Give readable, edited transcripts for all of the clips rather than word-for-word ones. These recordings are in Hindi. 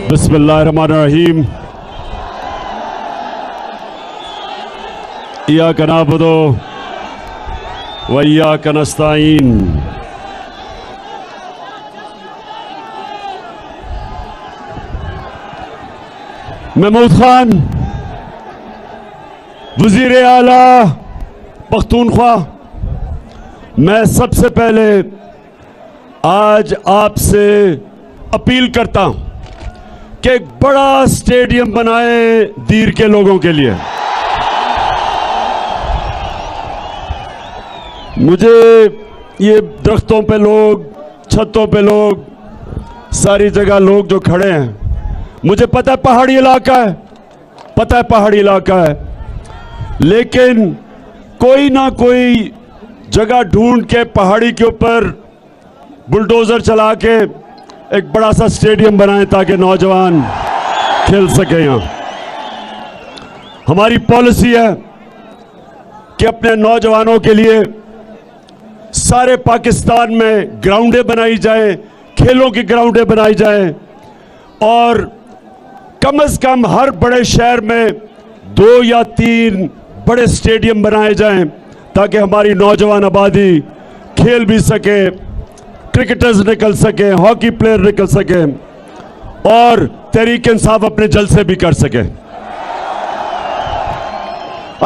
बिस्मिल्लाहिर्रहमानिर्रहीम। इय्याका नअबुदु व इय्याका नस्तईन। महमूद खान, वज़ीर आला पख्तूनख्वा, मैं सबसे पहले आज आपसे अपील करता हूं कि एक बड़ा स्टेडियम बनाए दीर के लोगों के लिए। मुझे ये दरख्तों पे लोग, छतों पे लोग, सारी जगह लोग जो खड़े हैं, मुझे पता है पहाड़ी इलाका है, पता है पहाड़ी इलाका है, लेकिन कोई ना कोई जगह ढूंढ के पहाड़ी के ऊपर बुलडोजर चला के एक बड़ा सा स्टेडियम बनाएं ताकि नौजवान खेल सके। यहाँ हमारी पॉलिसी है कि अपने नौजवानों के लिए सारे पाकिस्तान में ग्राउंडें बनाई जाएं, खेलों की ग्राउंडें बनाई जाएं और कम से कम हर बड़े शहर में 2 या 3 बड़े स्टेडियम बनाए जाएं ताकि हमारी नौजवान आबादी खेल भी सके, क्रिकेटर्स निकल सके, हॉकी प्लेयर निकल सके और तहरीक इंसाफ अपने जलसे भी कर सके।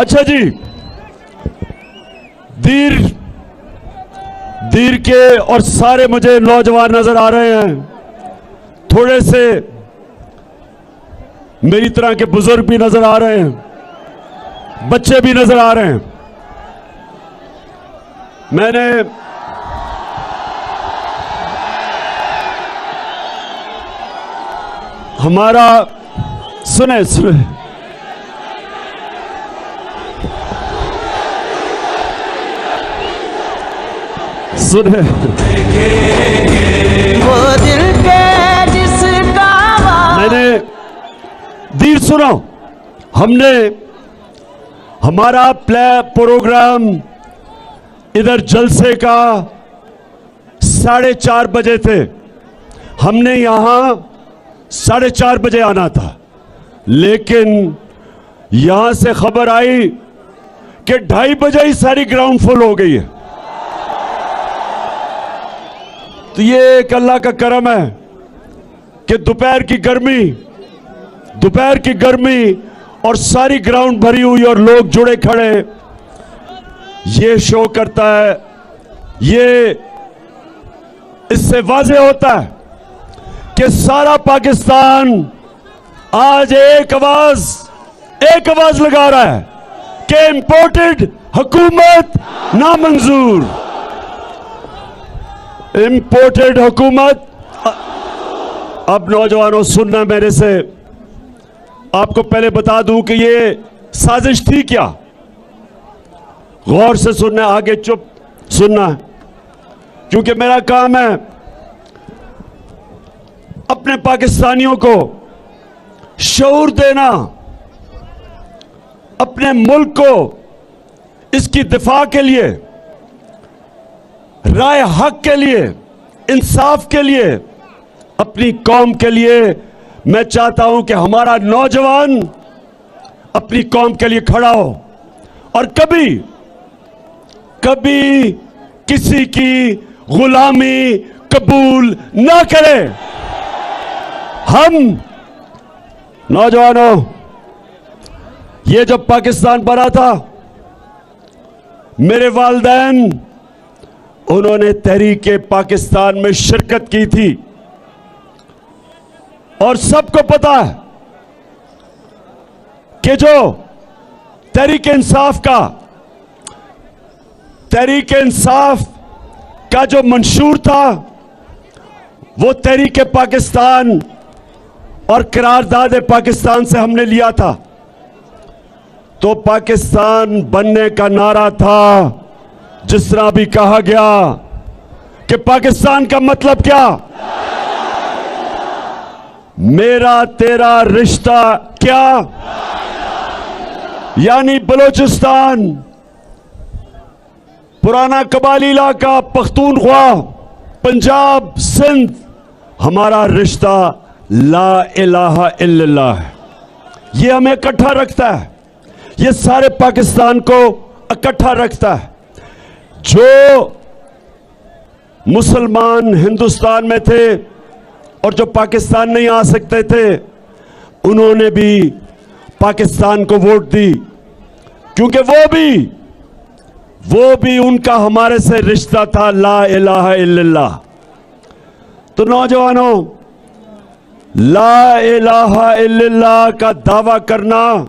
अच्छा जी, दीर के और सारे मुझे नौजवान नजर आ रहे हैं, थोड़े से मेरी तरह के बुजुर्ग भी नजर आ रहे हैं, बच्चे भी नजर आ रहे हैं। मैंने हमारा सुने सुने सुने वो दिल के जिसका मैंने दीर सुनो, हमने हमारा प्रोग्राम इधर जलसे का 4:30 बजे थे, हमने यहां 4:30 बजे आना था, लेकिन यहां से खबर आई कि 2:30 बजे ही सारी ग्राउंड फुल हो गई है। तो ये एक अल्लाह का करम है कि दोपहर की गर्मी और सारी ग्राउंड भरी हुई और लोग जुड़े खड़े, ये शो करता है, ये इससे वाज़ेह होता है कि सारा पाकिस्तान आज एक आवाज लगा रहा है कि इंपोर्टेड हुकूमत नामंजूर, इंपोर्टेड हुकूमत। अब नौजवानों सुनना मेरे से, आपको पहले बता दूं कि ये साजिश थी क्या। गौर से सुनना, आगे चुप सुनना, क्योंकि मेरा काम है अपने पाकिस्तानियों को शऊर देना, अपने मुल्क को इसकी दिफा के लिए, राय हक के लिए, इंसाफ के लिए, अपनी कौम के लिए। मैं चाहता हूं कि हमारा नौजवान अपनी कौम के लिए खड़ा हो और कभी किसी की गुलामी कबूल ना करे। हम नौजवानों, ये जब पाकिस्तान बना था, मेरे वालिदैन उन्होंने तहरीक पाकिस्तान में शिरकत की थी और सबको पता है कि जो तहरीक इंसाफ का जो मंशूर था, वो तहरीक पाकिस्तान और करारदाद पाकिस्तान से हमने लिया था। तो पाकिस्तान बनने का नारा था, जिस तरह भी कहा गया कि पाकिस्तान का मतलब क्या, मेरा तेरा रिश्ता क्या, यानी बलोचिस्तान, पुराना कबाली इलाका, पख्तूनख्वा, पंजाब, सिंध, हमारा रिश्ता ला इलाहा इल्लल्लाह है। ये हमें इकट्ठा रखता है, ये सारे पाकिस्तान को इकट्ठा रखता है। जो मुसलमान हिंदुस्तान में थे और जो पाकिस्तान नहीं आ सकते थे, उन्होंने भी पाकिस्तान को वोट दी, क्योंकि वो भी उनका हमारे से रिश्ता था, ला इलाहा इल्लल्लाह। तो नौजवानों, ला इलाहा इल्लल्लाह का दावा करना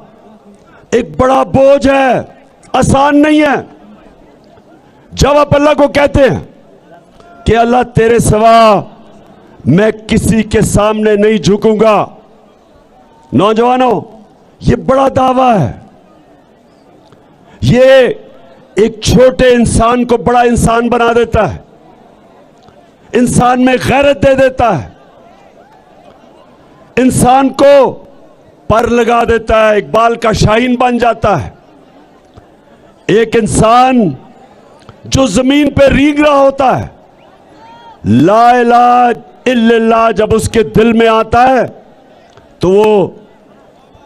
एक बड़ा बोझ है, आसान नहीं है। जब आप अल्लाह को कहते हैं कि अल्लाह तेरे सिवा मैं किसी के सामने नहीं झुकूंगा, नौजवानों, ये बड़ा दावा है। ये एक छोटे इंसान को बड़ा इंसान बना देता है, इंसान में गैरत दे देता है, इंसान को पर लगा देता है, इकबाल का शाहीन बन जाता है। एक इंसान जो जमीन पे रींग रहा होता है, ला इलाहा इल्लल्लाह जब उसके दिल में आता है तो वो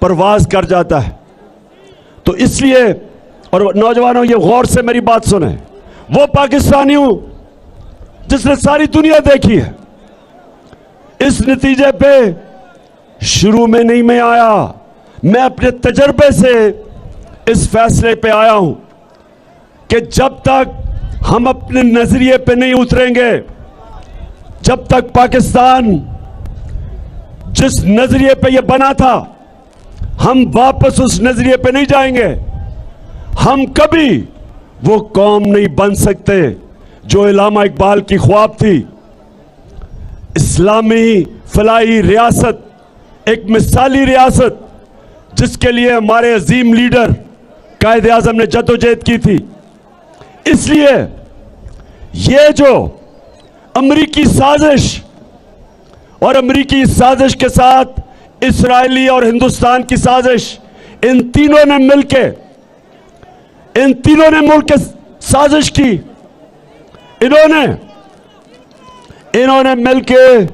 परवाज कर जाता है। तो इसलिए, और नौजवानों ये गौर से मेरी बात सुने, वो पाकिस्तानी हूं जिसने सारी दुनिया देखी है। इस नतीजे पे शुरू में नहीं मैं आया, मैं अपने तजर्बे से इस फैसले पे आया हूं कि जब तक हम अपने नजरिए पे नहीं उतरेंगे, जब तक पाकिस्तान जिस नजरिए पे ये बना था, हम वापस उस नजरिए पे नहीं जाएंगे, हम कभी वो कौम नहीं बन सकते जो इलामा इकबाल की ख्वाब थी। इस्लामी फलाही रियासत, एक मिसाली रियासत जिसके लिए हमारे अजीम लीडर कायदे आजम ने जद्दोजहद की थी। इसलिए ये जो अमरीकी साजिश और अमरीकी साजिश के साथ इस्राएली और हिंदुस्तान की साजिश, इन तीनों ने मिलकर साजिश की। इन्होंने मिलकर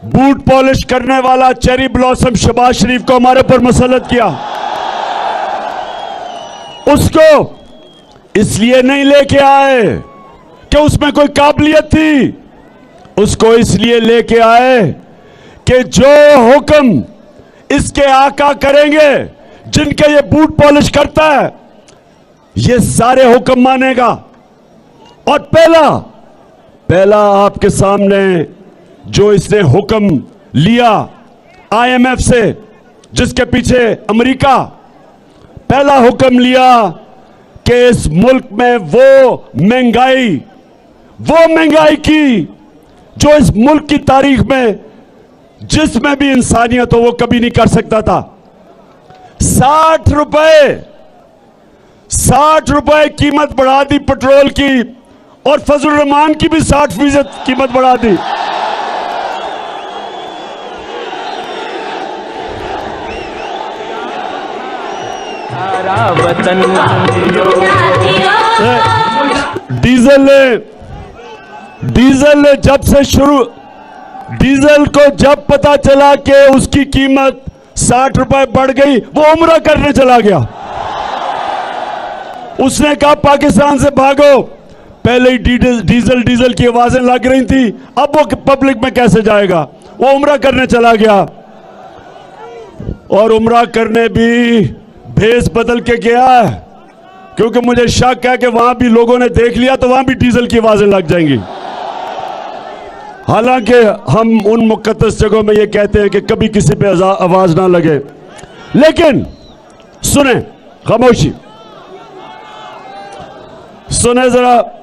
बूट पॉलिश करने वाला चेरी ब्लॉसम शहबाज शरीफ को हमारे पर मुसल्लत किया। उसको इसलिए नहीं लेके आए कि उसमें कोई काबिलियत थी, उसको इसलिए लेके आए कि जो हुक्म इसके आका करेंगे, जिनके ये बूट पॉलिश करता है, ये सारे हुक्म मानेगा। और पहला आपके सामने जो इसने हुक्म लिया IMF से, जिसके पीछे अमेरिका, पहला हुक्म लिया कि इस मुल्क में वो महंगाई की जो इस मुल्क की तारीख में जिसमें भी इंसानियत हो वो कभी नहीं कर सकता था। 60 रुपए कीमत बढ़ा दी पेट्रोल की, और फजल रहमान की भी 60% कीमत बढ़ा दी। डीजल ने जब से डीजल को जब पता चला कि उसकी कीमत 60 रुपए बढ़ गई, वो उम्रा करने चला गया। उसने कहा पाकिस्तान से भागो। पहले ही डीजल की आवाजें लग रही थी, अब वो पब्लिक में कैसे जाएगा, वो उम्रा करने चला गया। और उम्रा करने भी भेस बदल के गया, क्योंकि मुझे शक है कि वहां भी लोगों ने देख लिया तो वहां भी डीजल की आवाजें लग जाएंगी। हालांकि हम उन मुकद्दस जगहों में ये कहते हैं कि कभी किसी पे आवाज ना लगे, लेकिन सुने, खामोशी सुने जरा।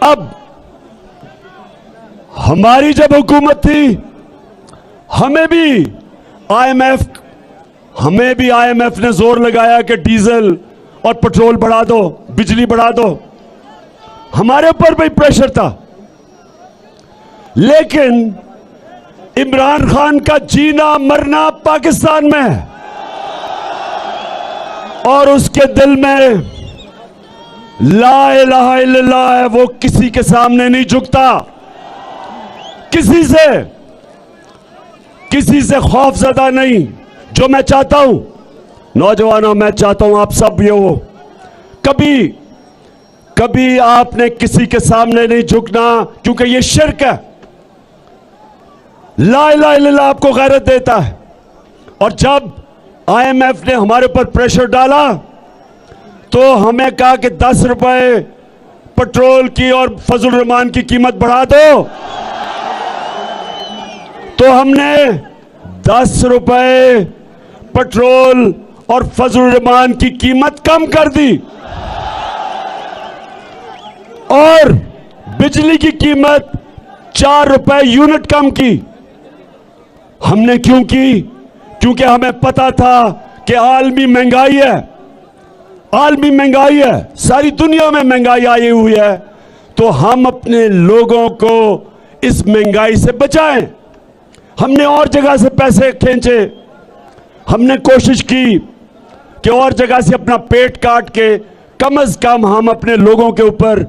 अब हमारी जब हुकूमत थी, हमें भी IMF ने जोर लगाया कि डीजल और पेट्रोल बढ़ा दो, बिजली बढ़ा दो, हमारे ऊपर भी प्रेशर था। लेकिन इमरान खान का जीना मरना पाकिस्तान में है, और उसके दिल में ला इलाहा इल्लल्लाह है, वो किसी के सामने नहीं झुकता। किसी से खौफजदा नहीं। जो मैं चाहता हूं, नौजवानों, मैं चाहता हूं आप सब ये हो, कभी आपने किसी के सामने नहीं झुकना, क्योंकि ये शिर्क है। ला इलाहा इल्लल्लाह आपको गैरत देता है। और जब IMF ने हमारे ऊपर प्रेशर डाला तो हमें कहा कि 10 रुपए पेट्रोल की और फजल रहमान की कीमत बढ़ा दो, तो हमने 10 रुपए पेट्रोल और फजल रहमान की कीमत कम कर दी और बिजली की कीमत 4 रुपए यूनिट कम की। हमने क्यों की? क्योंकि हमें पता था कि आलमी महंगाई है, सारी दुनिया में महंगाई आई हुई है, तो हम अपने लोगों को इस महंगाई से बचाएं। हमने और जगह से पैसे खींचे, हमने कोशिश की कि और जगह से अपना पेट काट के कम से कम हम अपने लोगों के ऊपर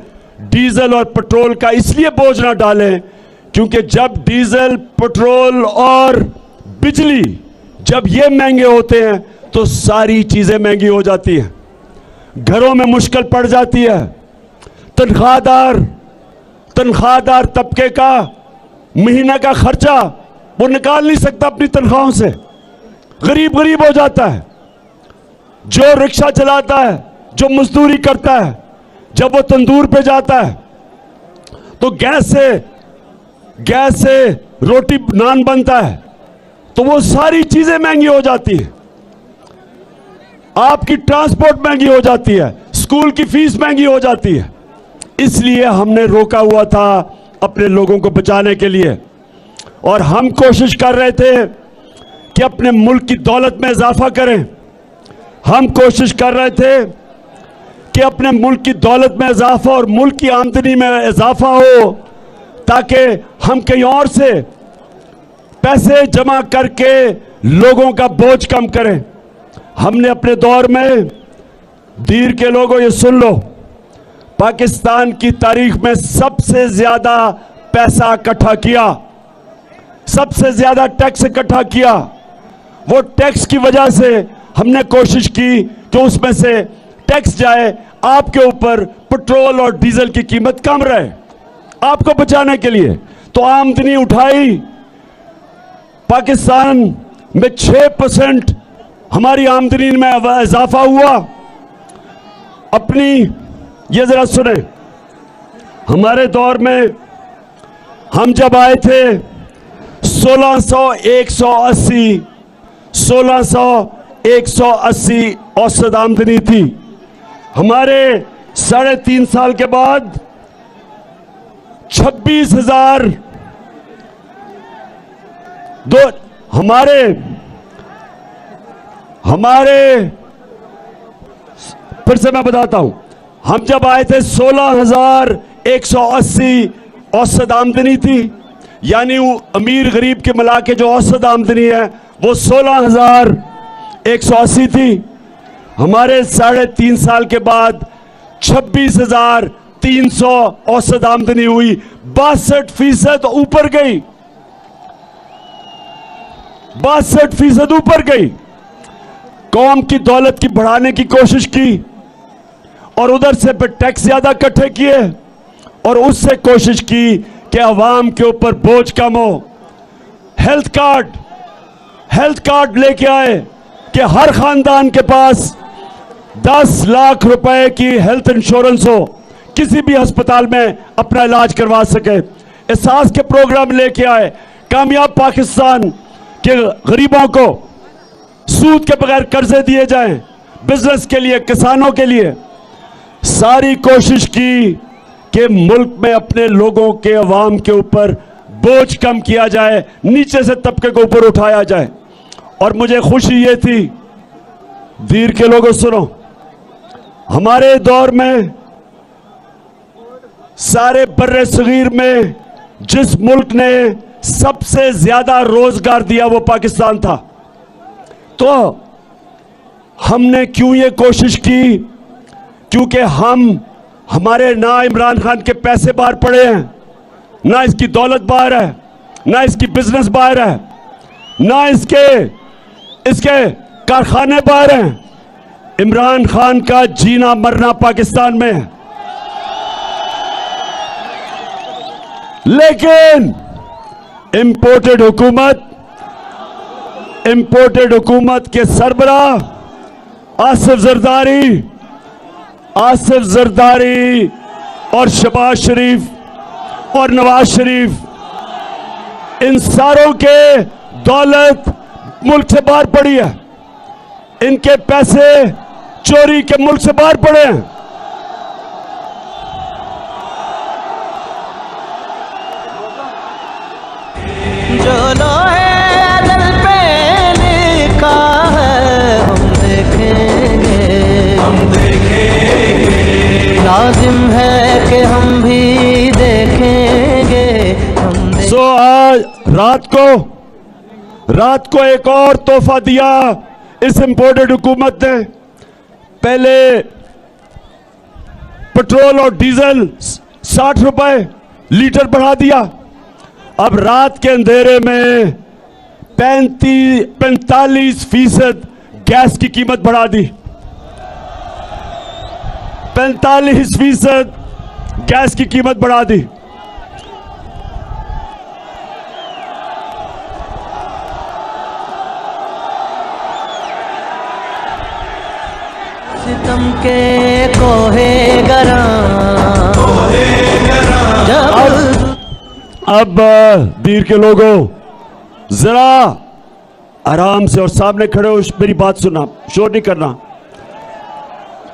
डीजल और पेट्रोल का इसलिए बोझ ना डालें, क्योंकि जब डीजल, पेट्रोल और बिजली जब ये महंगे होते हैं तो सारी चीजें महंगी हो जाती हैं, घरों में मुश्किल पड़ जाती है। तनख्वाहदार तबके का महीने का खर्चा वो निकाल नहीं सकता अपनी तनख्वाहों से, गरीब हो जाता है। जो रिक्शा चलाता है, जो मजदूरी करता है, जब वो तंदूर पे जाता है तो गैस से रोटी नान बनता है, तो वो सारी चीजें महंगी हो जाती है। आपकी ट्रांसपोर्ट महंगी हो जाती है, स्कूल की फीस महंगी हो जाती है। इसलिए हमने रोका हुआ था अपने लोगों को बचाने के लिए, और हम कोशिश कर रहे थे कि अपने मुल्क की दौलत में इजाफा करें। हम कोशिश कर रहे थे कि अपने मुल्क की दौलत में इजाफा और मुल्क की आमदनी में इजाफा हो, ताकि हम कहीं और से पैसे जमा करके लोगों का बोझ कम करें। हमने अपने दौर में, दीर के लोगों ये सुन लो, पाकिस्तान की तारीख में सबसे ज्यादा पैसा इकट्ठा किया, सबसे ज्यादा टैक्स इकट्ठा किया। वो टैक्स की वजह से हमने कोशिश की कि उसमें से टैक्स जाए आपके ऊपर, पेट्रोल और डीजल की कीमत कम रहे आपको बचाने के लिए। तो आमदनी उठाई, पाकिस्तान में 6% हमारी आमदनी में इजाफा हुआ। अपनी ये जरा सुने, हमारे दौर में हम जब आए थे 1680 औसत आमदनी थी। हमारे 3.5 साल के बाद 26,000 हमारे फिर से मैं बताता हूं, हम जब आए थे 16,180 औसत आमदनी थी, यानी अमीर गरीब के मिला के जो औसत आमदनी है वो 16,180 थी। हमारे 3.5 साल के बाद 26,300 औसत आमदनी हुई, 62% ऊपर गई, 62% ऊपर गई। कौम की दौलत की बढ़ाने की कोशिश की और उधर से फिर टैक्स ज्यादा इकट्ठे किए और उससे कोशिश की कि अवाम के ऊपर बोझ कम हो। हेल्थ कार्ड लेके आए कि हर खानदान के पास 10 लाख रुपए की हेल्थ इंश्योरेंस हो, किसी भी अस्पताल में अपना इलाज करवा सके। एहसास के प्रोग्राम लेके आए, कामयाब पाकिस्तान के गरीबों को सूद के बगैर कर्जे दिए जाएं, बिजनेस के लिए, किसानों के लिए। सारी कोशिश की कि मुल्क में अपने लोगों के, अवाम के ऊपर बोझ कम किया जाए, नीचे से तबके को ऊपर उठाया जाए। और मुझे खुशी ये थी, दीर के लोगों सुनो, हमारे दौर में सारे बर्रे सगीर में जिस मुल्क ने सबसे ज्यादा रोजगार दिया वो पाकिस्तान था। तो हमने क्यों ये कोशिश की? क्योंकि हमारे ना इमरान खान के पैसे बाहर पड़े हैं, ना इसकी दौलत बाहर है, ना इसकी बिजनेस बाहर है, ना इसके कारखाने बाहर हैं। इमरान खान का जीना मरना पाकिस्तान में है। लेकिन इंपोर्टेड हुकूमत के सरबराह आसिफ जरदारी और शहबाज शरीफ और नवाज शरीफ, इन सारों के दौलत मुल्क से बाहर पड़ी है। इनके पैसे चोरी के मुल्क से बाहर पड़े हैं। जो लोहे अदल पे लिखा है हम देखेंगे, लाजिम है कि हम भी देखेंगे। सो आज रात को एक और तोहफा दिया इस इंपोर्टेड हुकूमत ने। पहले पेट्रोल और डीजल 60 रुपए लीटर बढ़ा दिया। अब रात के अंधेरे में 45% गैस की कीमत बढ़ा दी। 45% गैस की कीमत बढ़ा दी। सितम के कोहे गरा अब दीर के लोगों, जरा आराम से और सामने खड़े हो मेरी बात सुनना, शोर नहीं करना।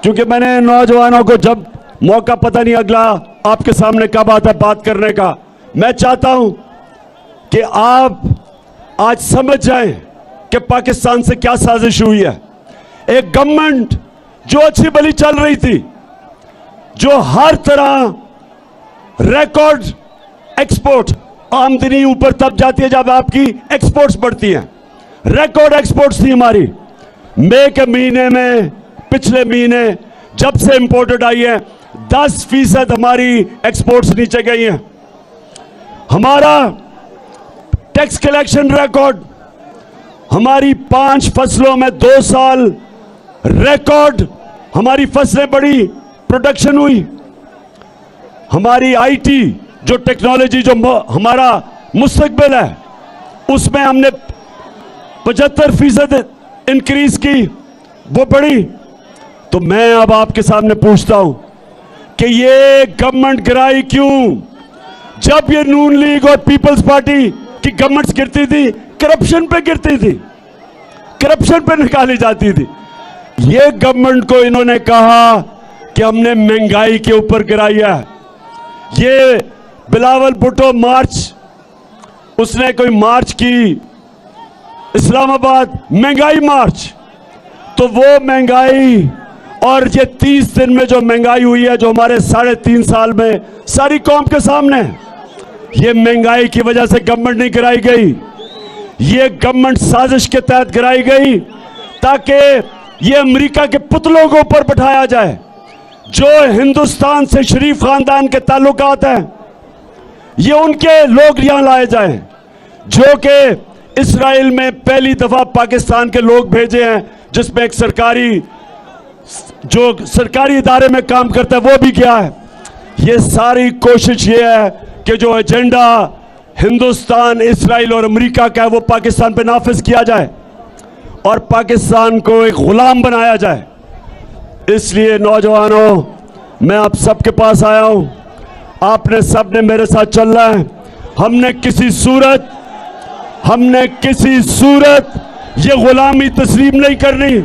क्योंकि मैंने नौजवानों को जब मौका पता नहीं अगला आपके सामने कब आता बात करने का, मैं चाहता हूं कि आप आज समझ जाएं कि पाकिस्तान से क्या साजिश हुई है। एक गवर्नमेंट जो अच्छी भली चल रही थी, जो हर तरह रिकॉर्ड एक्सपोर्ट, आमदनी ऊपर तब जाती है जब आपकी एक्सपोर्ट्स बढ़ती हैं। रिकॉर्ड एक्सपोर्ट्स थी हमारी। मई के महीने में, पिछले महीने जब से इंपोर्टेड आई है, 10% हमारी एक्सपोर्ट्स नीचे गई हैं। हमारा टैक्स कलेक्शन रिकॉर्ड, हमारी 5 फसलों में 2 साल रिकॉर्ड हमारी फसलें बढ़ी, प्रोडक्शन हुई। हमारी आईटी जो टेक्नोलॉजी जो हमारा मुस्तकबिल है, उसमें हमने 75% इंक्रीज की, वो बढ़ी। तो मैं अब आपके सामने पूछता हूं कि ये गवर्नमेंट गिराई क्यों? जब ये नून लीग और पीपल्स पार्टी की गवर्नमेंट्स गिरती थी, करप्शन पे गिरती थी, करप्शन पे निकाली जाती थी। ये गवर्नमेंट को इन्होंने कहा कि हमने महंगाई के ऊपर गिराई है। ये बिलावल भुट्टो मार्च, उसने कोई मार्च की इस्लामाबाद, महंगाई मार्च, तो वो महंगाई और ये 30 दिन में जो महंगाई हुई है, जो हमारे 3.5 साल में सारी कौम के सामने है, ये महंगाई की वजह से गवर्नमेंट नहीं गिराई गई। ये गवर्नमेंट साजिश के तहत गिराई गई ताकि ये अमेरिका के पुतलों को ऊपर बैठाया जाए। जो हिंदुस्तान से शरीफ खानदान के ताल्लुकात हैं, ये उनके लोग यहां लाए जाएं। जो कि इस्राइल में पहली दफा पाकिस्तान के लोग भेजे हैं, जिसमें एक सरकारी इदारे में काम करता है वो भी गया है। ये सारी कोशिश ये है कि जो एजेंडा हिंदुस्तान, इस्राइल और अमेरिका का है, वो पाकिस्तान पे नाफिज किया जाए और पाकिस्तान को एक गुलाम बनाया जाए। इसलिए नौजवानों, मैं आप सबके पास आया हूं। आपने सबने मेरे साथ चलना है। हमने किसी सूरत ये गुलामी तस्लीम नहीं करनी।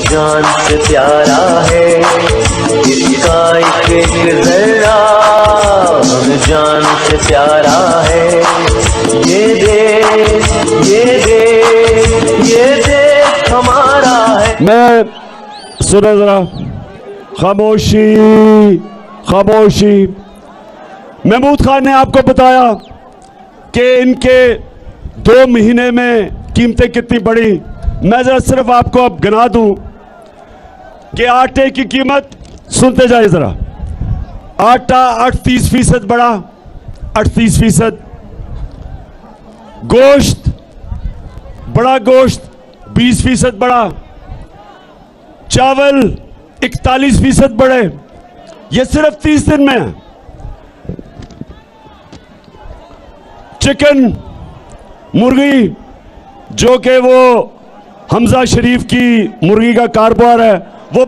जान से प्यारा है, इसका एक जरा हमें जान से प्यारा है। ये देश हमारा है। मैं सुनो जरा, खामोशी। महमूद खान ने आपको बताया कि इनके 2 महीने में कीमतें कितनी बढ़ी। मैं जरा सिर्फ आपको अब गिना दूं कि आटे की कीमत, सुनते जाए जरा, आटा 38% बढ़ा, 38%। गोश्त, बड़ा गोश्त 20% बढ़ा, चावल 41% बढ़े। ये सिर्फ 30 दिन में है। चिकन, मुर्गी, जो कि वो हमजा शरीफ की मुर्गी का कारोबार है, वो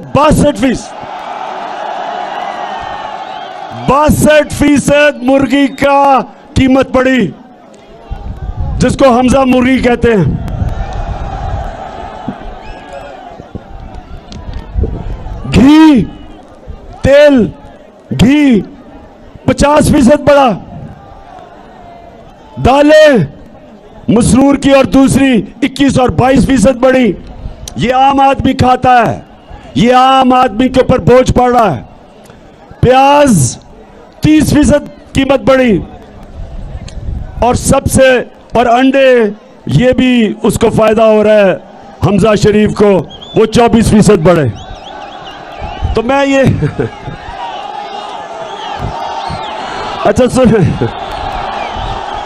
62% मुर्गी का कीमत बढ़ी, जिसको हमजा मुर्गी कहते हैं। घी, तेल, घी 50% बढ़ा। दालें, मसरूर की और दूसरी 21 और 22% बढ़ी। ये आम आदमी खाता है, ये आम आदमी के ऊपर बोझ पड़ रहा है। प्याज 30% कीमत बढ़ी, और और अंडे, ये भी उसको फायदा हो रहा है हमजा शरीफ को, वो 24% बढ़े। तो मैं ये अच्छा सुने,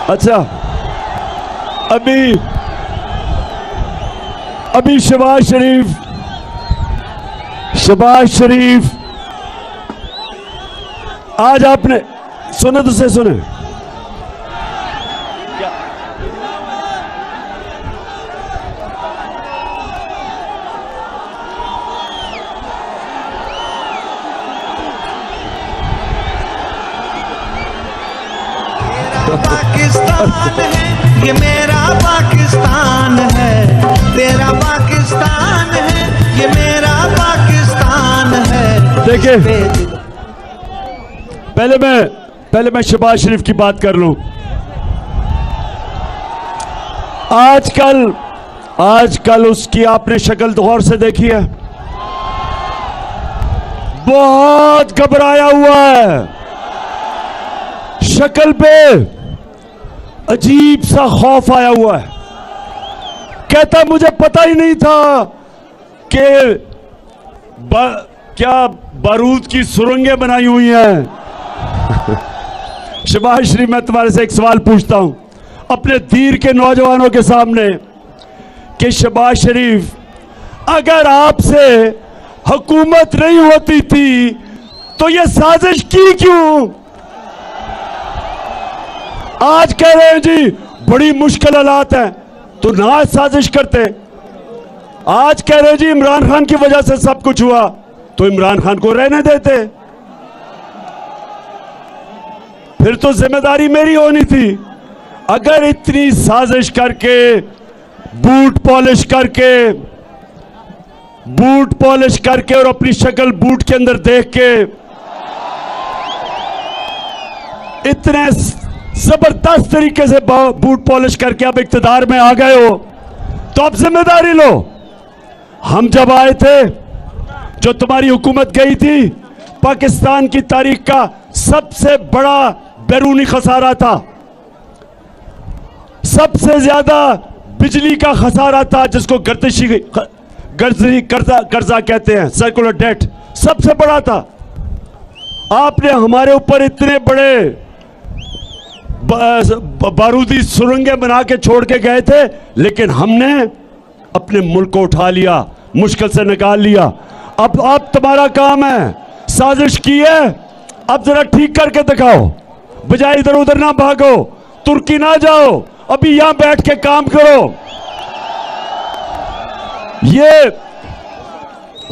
अच्छा अभी शहबाज शरीफ आज आपने सुने तो से सुने, पाकिस्तान है ये, मेरा पाकिस्तान है, तेरा पाकिस्तान है ये, मेरा पाकिस्तान है। देखिए, पहले मैं शहबाज शरीफ की बात कर लूं। आजकल उसकी आपने शक्ल गौर से देखी है, बहुत घबराया हुआ है, शक्ल पे अजीब सा खौफ आया हुआ है। कहता मुझे पता ही नहीं था कि क्या बारूद की सुरंगें बनाई हुई हैं। शहबाज शरीफ, मैं तुम्हारे से एक सवाल पूछता हूं अपने तीर के नौजवानों के सामने कि शहबाज शरीफ, अगर आपसे हुकूमत नहीं होती थी तो ये साजिश की क्यों? आज कह रहे हैं जी बड़ी मुश्किल हालात हैं, तो ना साजिश करते। आज कह रहे हैं जी इमरान खान की वजह से सब कुछ हुआ, तो इमरान खान को रहने देते। फिर तो जिम्मेदारी मेरी होनी थी। अगर इतनी साजिश करके, बूट पॉलिश करके और अपनी शक्ल बूट के अंदर देख के इतने जबरदस्त तरीके से बूट पॉलिश करके आप इक्तदार में आ गए हो, तो अब जिम्मेदारी लो। हम जब आए थे, जो तुम्हारी हुकूमत गई थी, पाकिस्तान की तारीख का सबसे बड़ा बैरूनी खसारा था, सबसे ज्यादा बिजली का खसारा था, जिसको गर्दिशी कर्जा कहते हैं, सर्कुलर डेट, सबसे बड़ा था। आपने हमारे ऊपर इतने बड़े बारूदी सुरंगें बना के छोड़ के गए थे, लेकिन हमने अपने मुल्क को उठा लिया, मुश्किल से निकाल लिया। अब तुम्हारा काम है, साजिश की है, अब जरा ठीक करके दिखाओ, बजाय इधर उधर ना भागो, तुर्की ना जाओ, अभी यहां बैठ के काम करो। ये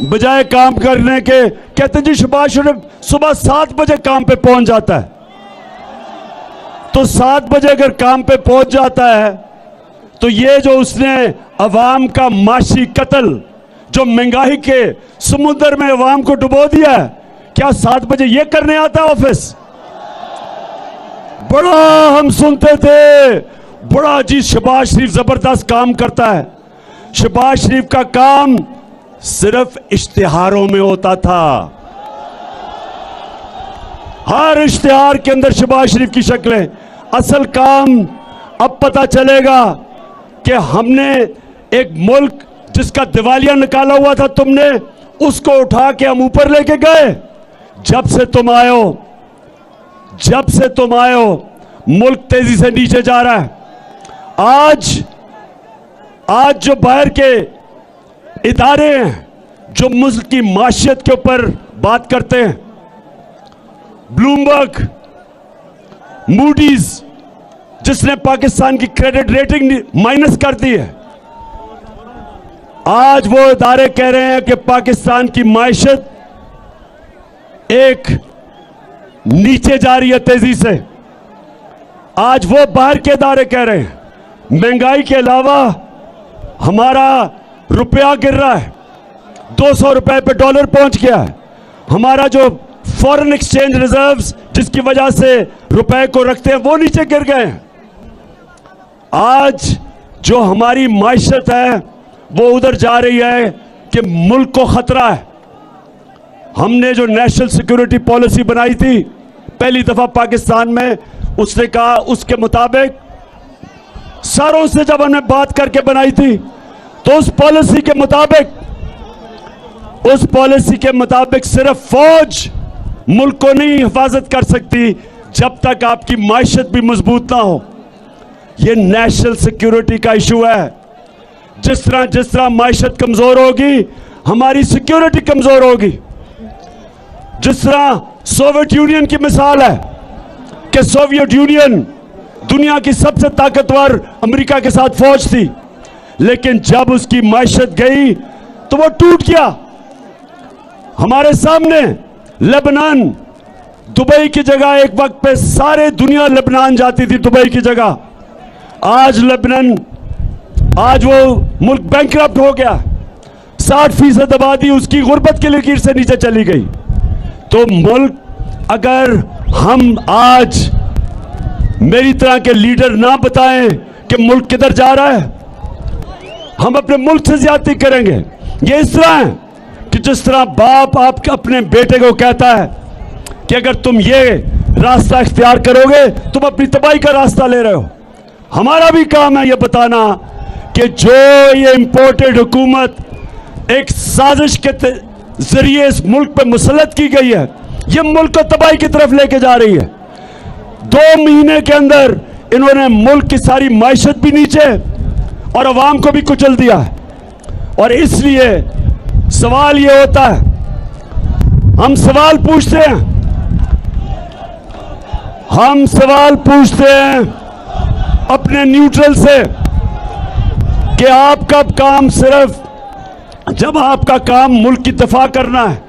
बजाय काम करने के, कहते जी शहबाज शरीफ सुबह 7 बजे काम पे पहुंच जाता है, तो 7 बजे अगर काम पे पहुंच जाता है, तो ये जो उसने अवाम का माशी कत्ल, जो महंगाई के समुद्र में अवाम को डुबो दिया है, क्या 7 बजे ये करने आता है ऑफिस? बड़ा हम सुनते थे, बड़ा जी शहबाज शरीफ जबरदस्त काम करता है। शहबाज शरीफ का काम सिर्फ इश्तिहारों में होता था, हर इश्तिहार के अंदर शहबाज शरीफ की शक्लें। असल काम अब पता चलेगा कि हमने एक मुल्क जिसका दिवालिया निकाला हुआ था तुमने, उसको उठा के हम ऊपर लेके गए। जब से तुम आए हो मुल्क तेजी से नीचे जा रहा है। आज जो बाहर के इदारे हैं जो मुल्क की माशियत के ऊपर बात करते हैं, ब्लूमबर्ग, मूडीज, जिसने पाकिस्तान की क्रेडिट रेटिंग माइनस कर दी है, आज वो इदारे कह रहे हैं कि पाकिस्तान की माशियत एक नीचे जा रही है तेजी से। आज वो बाहर के इदारे कह रहे हैं महंगाई के अलावा हमारा रुपया गिर रहा है, 200 रुपए पे डॉलर पहुंच गया है। हमारा जो फॉरेन एक्सचेंज रिजर्व्स जिसकी वजह से रुपए को रखते हैं वो नीचे गिर गए हैं। आज जो हमारी माशियत है वो उधर जा रही है कि मुल्क को खतरा है। हमने जो नेशनल सिक्योरिटी पॉलिसी बनाई थी पहली दफा पाकिस्तान में, उसने कहा उसके मुताबिक सारों से जब हमने बात करके बनाई थी तो उस पॉलिसी के मुताबिक सिर्फ फौज मुल्क को नहीं हिफाजत कर सकती जब तक आपकी माशियत भी मजबूत ना हो। यह नेशनल सिक्योरिटी का इशू है। जिस तरह माशियत कमजोर होगी हमारी सिक्योरिटी कमजोर होगी। जिस तरह सोवियत यूनियन की मिसाल है कि सोवियत यूनियन दुनिया की सबसे ताकतवर अमेरिका के साथ फौज थी, लेकिन जब उसकी माशियत गई तो वो टूट गया। हमारे सामने लेबनान, दुबई की जगह एक वक्त पे सारे दुनिया लेबनान जाती थी दुबई की जगह। आज वो मुल्क बैंकरप्ट हो गया, 60% आबादी उसकी गुर्बत की लकीर से नीचे चली गई। तो मुल्क, अगर हम आज मेरी तरह के लीडर ना बताएं कि मुल्क किधर जा रहा है, हम अपने मुल्क से ज्यादती करेंगे। ये इस तरह है कि जिस तरह बाप आप अपने बेटे को कहता है कि अगर तुम ये रास्ता इख्तियार करोगे तुम अपनी तबाही का रास्ता ले रहे हो। हमारा भी काम है ये बताना कि जो ये इंपोर्टेड हुकूमत एक साजिश के जरिए इस मुल्क पर मुसल्लत की गई है, ये मुल्क को तबाही की तरफ लेके जा रही है। 2 महीने के अंदर इन्होंने मुल्क की सारी माशियत भी नीचे और अवाम को भी कुचल दिया है। और इसलिए सवाल ये होता है, हम सवाल पूछते हैं अपने न्यूट्रल से कि आपका काम सिर्फ जब आपका काम मुल्क की दफा करना है,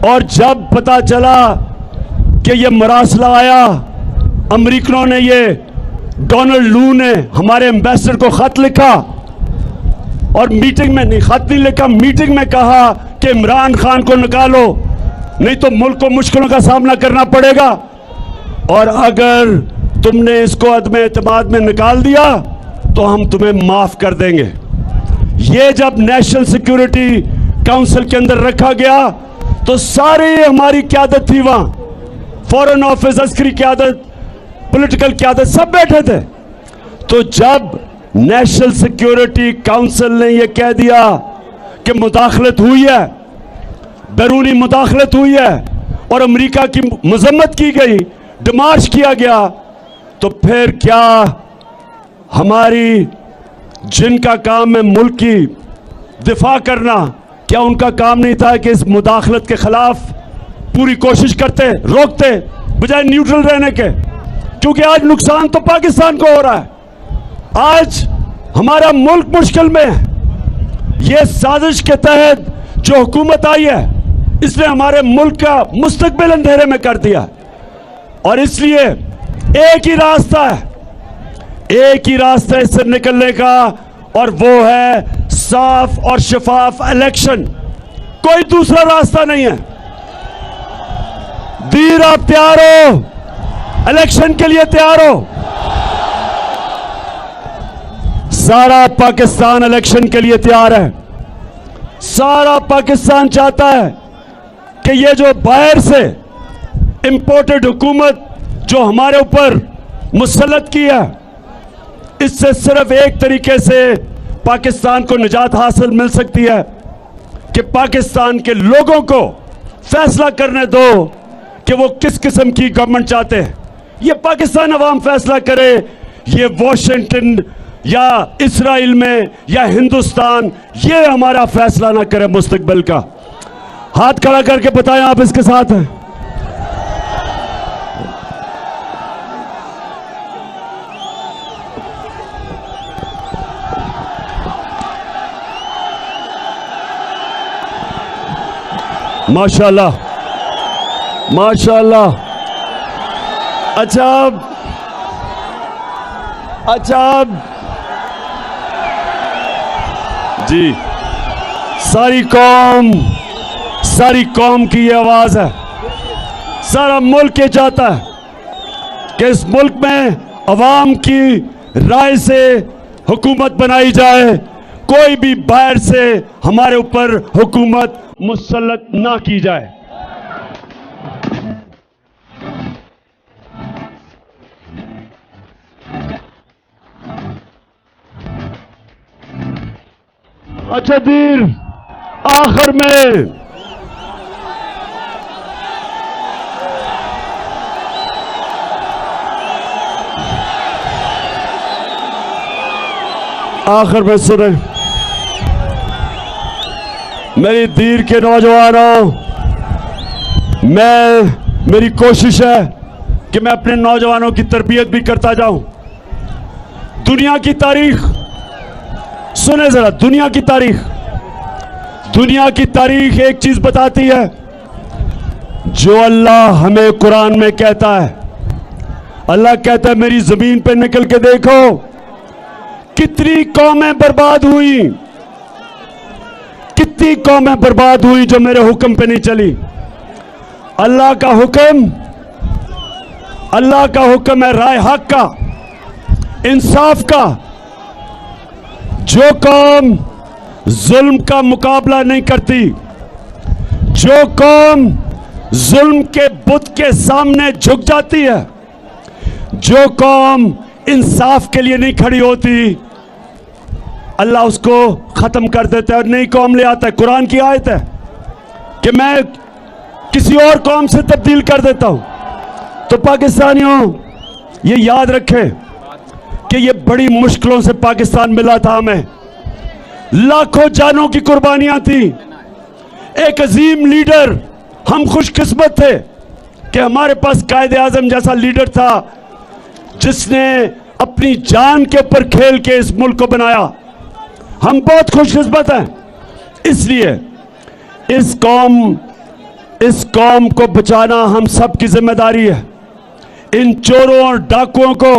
और जब पता चला कि ये मरासला आया, अमेरिकनों ने, ये डोनाल्ड लू ने हमारे एम्बेसडर को खत लिखा, और मीटिंग में नहीं, खत नहीं लिखा, मीटिंग में कहा कि इमरान खान को निकालो नहीं तो मुल्क को मुश्किलों का सामना करना पड़ेगा, और अगर तुमने इसको अदम एतमाद में निकाल दिया तो हम तुम्हें माफ कर देंगे। ये जब नेशनल सिक्योरिटी काउंसिल के अंदर रखा गया तो सारी हमारी क्यादत थी वहां, फॉरेन ऑफिस, अस्करी क्यादत, पॉलिटिकल क्यादत, सब बैठे थे। तो जब नेशनल सिक्योरिटी काउंसिल ने यह कह दिया कि मुदाखलत हुई है, बैरूनी मुदाखलत हुई है और अमेरिका की मजम्मत की गई, डिमार्च किया गया, तो फिर क्या हमारी जिनका काम है मुल्क की दिफा करना, क्या उनका काम नहीं था कि इस मुदाखलत के खिलाफ पूरी कोशिश करते, रोकते, बजाय न्यूट्रल रहने के? क्योंकि आज नुकसान तो पाकिस्तान को हो रहा है, आज हमारा मुल्क मुश्किल में है। ये साजिश के तहत जो हुकूमत आई है इसने हमारे मुल्क का मुस्तकबिल अंधेरे में कर दिया, और इसलिए एक ही रास्ता है इससे निकलने का, और वो है साफ और शफाफ इलेक्शन। कोई दूसरा रास्ता नहीं है। दीर, आप तैयार हो? इलेक्शन के लिए तैयार हो? सारा पाकिस्तान इलेक्शन के लिए तैयार है। सारा पाकिस्तान चाहता है कि ये जो बाहर से इंपोर्टेड हुकूमत जो हमारे ऊपर मुसल्लत की है। इससे सिर्फ एक तरीके से पाकिस्तान को निजात हासिल मिल सकती है कि पाकिस्तान के लोगों को फैसला करने दो कि वो किस किस्म की गवर्नमेंट चाहते हैं। ये पाकिस्तान अवाम फैसला करे, ये वॉशिंगटन या इस्राइल में या हिंदुस्तान ये हमारा फैसला ना करे मुस्तकबिल का। हाथ खड़ा करके बताएं आप इसके साथ हैं। माशाल्लाह माशाल्लाह। अच्छा जी, सारी कौम की ये आवाज है, सारा मुल्क ये चाहता है कि इस मुल्क में अवाम की राय से हुकूमत बनाई जाए, कोई भी बाहर से हमारे ऊपर हुकूमत मुसल्लत ना की जाए। अच्छा दीर, आखिर में सुने, मेरी दीर के नौजवानों, मेरी कोशिश है कि मैं अपने नौजवानों की तरबियत भी करता जाऊं। दुनिया की तारीख सुने जरा, दुनिया की तारीख एक चीज बताती है, जो अल्लाह हमें कुरान में कहता है। अल्लाह कहता है मेरी जमीन पे निकल के देखो कितनी कौमें बर्बाद हुई, कितनी कौमें बर्बाद हुई जो मेरे हुक्म पे नहीं चली। अल्लाह का हुक्म है राय हक का, इंसाफ का। जो कौम जुल्म का मुकाबला नहीं करती, जो कौम जुल्म के बुत के सामने झुक जाती है, जो कौम इंसाफ के लिए नहीं खड़ी होती, अल्लाह उसको खत्म कर देता है और नई कौम ले आता है। कुरान की आयत है कि मैं किसी और कौम से तब्दील कर देता हूं। तो पाकिस्तानियों ये याद रखें कि ये बड़ी मुश्किलों से पाकिस्तान मिला था हमें, लाखों जानों की कुर्बानियां थी, एक अजीम लीडर। हम खुशकिस्मत थे कि हमारे पास कायदे आजम जैसा लीडर था जिसने अपनी जान के ऊपर खेल के इस मुल्क को बनाया। हम बहुत खुशकिस्मत हैं। इसलिए इस कौम को बचाना हम सब की जिम्मेदारी है। इन चोरों और डाकुओं को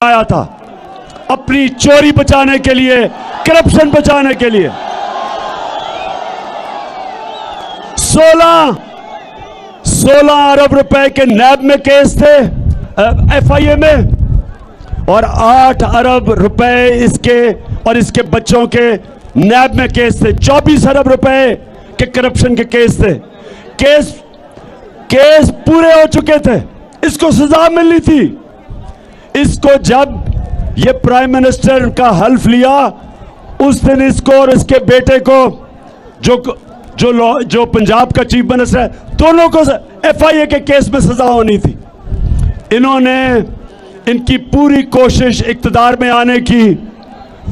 आया था अपनी चोरी बचाने के लिए, करप्शन बचाने के लिए। 16 अरब रुपए के नैब में केस थे, FIA में, और 8 अरब रुपए इसके और इसके बच्चों के नैब में केस थे। 24 अरब रुपए के करप्शन के केस थे। केस पूरे हो चुके थे, इसको सजा मिलनी थी। इसको जब ये प्राइम मिनिस्टर का हल्फ लिया, उस दिन इसको और इसके बेटे को जो पंजाब का चीफ मिनिस्टर है, दोनों को FIA के केस में सजा होनी थी। इनकी पूरी कोशिश इक्तदार में आने की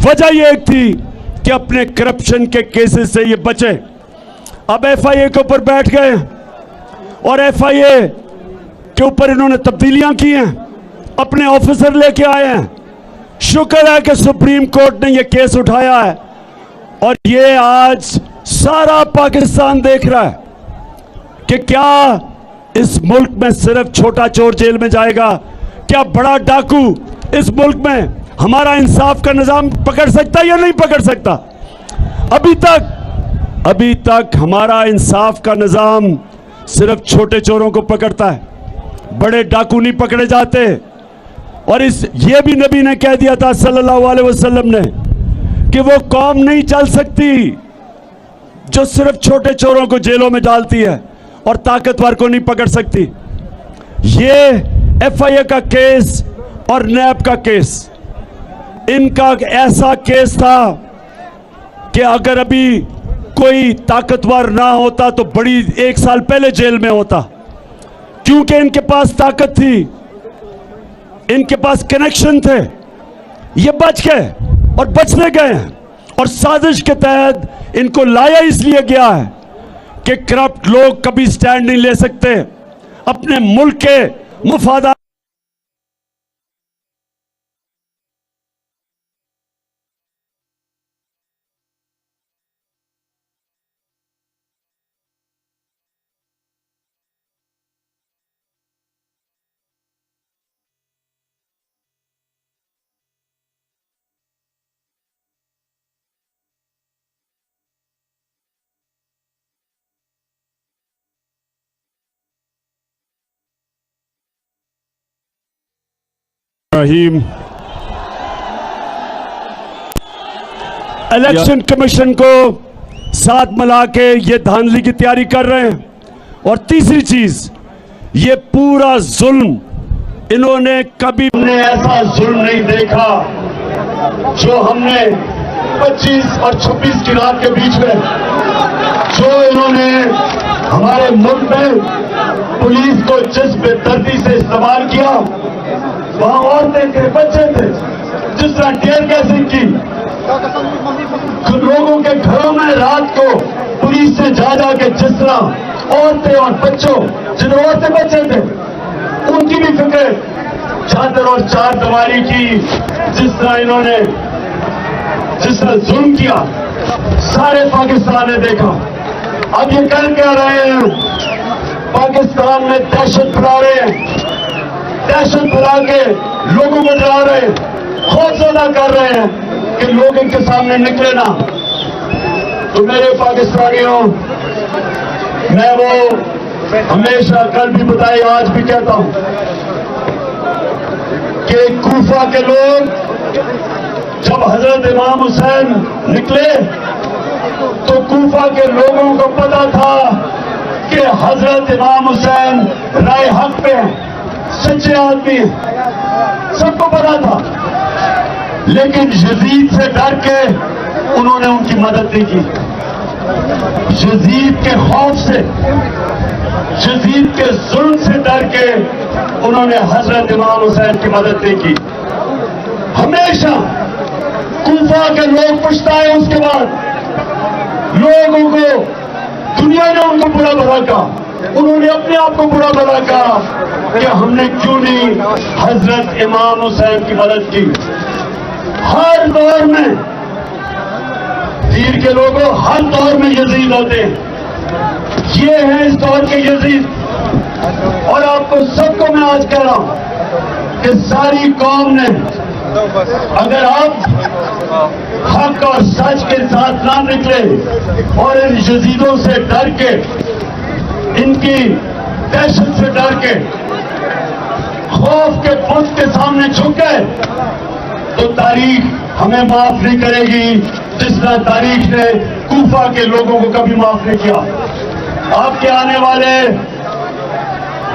वजह यह थी कि अपने करप्शन के केसेस से ये बचे। अब FIA के ऊपर बैठ गए और FIA के ऊपर इन्होंने तब्दीलियां की हैं, अपने ऑफिसर लेके आए हैं। शुक्र है कि सुप्रीम कोर्ट ने यह केस उठाया है और ये आज सारा पाकिस्तान देख रहा है कि क्या इस मुल्क में सिर्फ छोटा चोर जेल में जाएगा, क्या बड़ा डाकू इस मुल्क में हमारा इंसाफ का निजाम पकड़ सकता है या नहीं पकड़ सकता। अभी तक हमारा इंसाफ का निजाम सिर्फ छोटे चोरों को पकड़ता है, बड़े डाकू नहीं पकड़े जाते। और ये भी नबी ने कह दिया था सल्लल्लाहु अलैहि वसल्लम ने कि वो कौम नहीं चल सकती जो सिर्फ छोटे चोरों को जेलों में डालती है और ताकतवर को नहीं पकड़ सकती। ये FIA का केस और नैब का केस, इनका ऐसा केस था कि अगर अभी कोई ताकतवर ना होता तो बड़ी 1 साल पहले जेल में होता, क्योंकि इनके पास ताकत थी, इनके पास कनेक्शन थे। ये बच गए और बचने गए हैं, और साजिश के तहत इनको लाया इसलिए गया है कि करप्ट लोग कभी स्टैंड नहीं ले सकते अपने मुल्क के मुफादात। रहीम, इलेक्शन कमीशन को साथ मिला के ये धांधली की तैयारी कर रहे हैं। और तीसरी चीज, ये पूरा जुल्म, इन्होंने कभी ऐसा जुल्म नहीं देखा जो हमने 25 और 26 की रात के बीच में जो इन्होंने हमारे मुल्क में पुलिस को जिस बेदर्दी से इस्तेमाल किया, वहां औरतें थे, बच्चे थे, जिस तरह टेयर गैसिंग की, लोगों के घरों में रात को पुलिस से जा के जिस तरह औरतें और बच्चों, जिन औरतें बच्चे थे उनकी भी फिक्र, चादर और चार दीवारी की जिस तरह इन्होंने जिस तरह जुल्म किया, सारे पाकिस्तान ने देखा। अब ये कर क्या रहे हैं? पाकिस्तान में दहशत फैला रहे हैं, दहशत फैला के लोगों को डरा रहे हैं, खौफजदा कर रहे हैं कि लोग इनके सामने निकले ना। तो मेरे पाकिस्तानियों, मैं वो हमेशा कल भी बताई, आज भी कहता हूं कि कूफा के लोग जब हजरत इमाम हुसैन निकले तो कूफा के लोगों को पता था कि हजरत इमाम हुसैन राय हक पे हैं, सच्चे आदमी हैं, सबको पता था। लेकिन यजीद से डर के उन्होंने उनकी मदद नहीं की। यजीद के खौफ से, यजीद के जुल्म से डर के उन्होंने हजरत इमाम हुसैन की मदद नहीं की। हमेशा कूफा के लोग पछताए, उसके बाद लोगों को, दुनिया ने उनको बुरा भला कहा, उन्होंने अपने आप को बुरा भला कहा कि हमने क्यों नहीं हजरत इमाम हुसैन की मदद की। हर दौर में तीर के लोगों, हर दौर में यजीद होते हैं। ये हैं इस दौर के यजीद। और आपको सबको मैं आज कह रहा हूं कि सारी कौम ने, अगर आप हक और सच के साथ ना निकले और इन यजीदों से डर के, इनकी दहशत से डर के, खौफ के बुत के सामने झुक गए, तो तारीख हमें माफ नहीं करेगी, जिस तरह तारीख ने कूफा के लोगों को कभी माफ नहीं किया। आपके आने वाले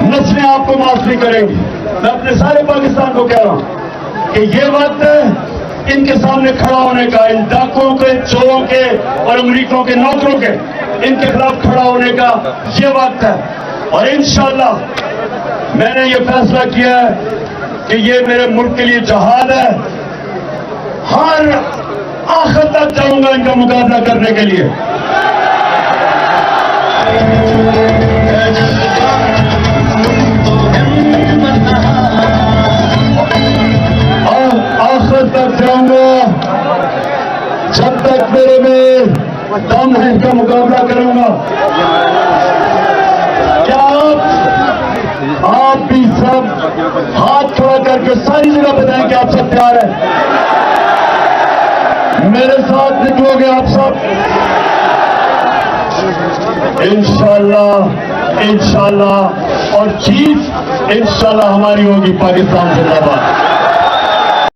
नस्लें आपको माफ नहीं करेंगी। मैं अपने सारे पाकिस्तान को कह रहा हूं कि ये वक्त इनके सामने खड़ा होने का, इन डाकुओं के, चोरों के और अमरीकों के नौकरों के, इनके खिलाफ खड़ा होने का ये वक्त है। और इंशाअल्लाह मैंने ये फैसला किया है कि ये मेरे मुल्क के लिए जहाद है। हर आखिर तक जाऊंगा इनका मुकाबला करने के लिए। आखिर तक जाऊंगा, जब तक मेरे में दम है इनका मुकाबला करूंगा। क्या आप भी सब हाथ खड़ा करके सारी जगह बताएं कि आप सब तैयार हैं? मेरे साथ निकलोगे आप सब? इंशाअल्लाह, इंशाअल्लाह, और जीत इंशाअल्लाह हमारी होगी। पाकिस्तान जिंदाबाद।